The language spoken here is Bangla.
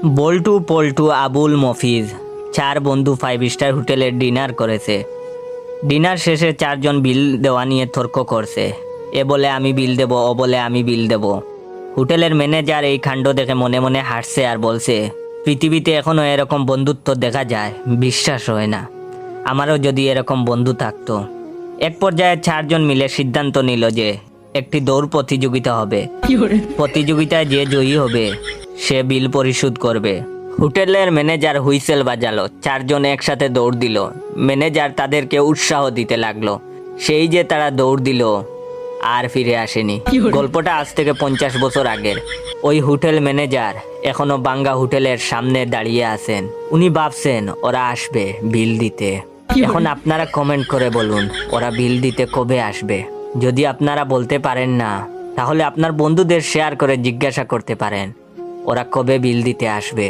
বল্টু পল্টু আবুল মফিজ 4 বন্ধু 5 স্টার হোটেলে ডিনার করেছে। ডিনার শেষে 4 জন বিল দেওয়া নিয়ে তর্ক করছে। এ বলে আমি বিল দেব, ও বলে আমি বিল দেব। হোটেলের ম্যানেজার এই কাণ্ড দেখে মনে মনে হাসছে আর বলছে, পৃথিবীতে এখনো এরকম বন্ধুত্ব দেখা যায়, বিশ্বাস হয় না। আমারও যদি এরকম বন্ধু থাকতো। এক পর্যায়ে 4 জন মিলে সিদ্ধান্ত নিল যে একটি দৌড় প্রতিযোগিতা হবে। প্রতিযোগিতায় যে জয়ী হবে সে বিল পরিশোধ করবে। হোটেলের ম্যানেজার হুইসেল বাজালো। 4 জন একসাথে দৌড় দিল। ম্যানেজার তাদেরকে উৎসাহ দিতে লাগলো। সেই যে তারা দৌড় দিল আর ফিরে আসেনি। গল্পটা আজ থেকে 50 বছর আগের। ওই হোটেল ম্যানেজার এখনো বাঙ্গা হোটেলের সামনে দাঁড়িয়ে আছেন। উনি ভাবছেন ওরা আসবে বিল দিতে। এখন আপনারা কমেন্ট করে বলুন ওরা বিল দিতে কবে আসবে। যদি আপনারা বলতে পারেন না, তাহলে আপনার বন্ধুদের শেয়ার করে জিজ্ঞাসা করতে পারেন ওরা কবে বিল দিতে আসবে।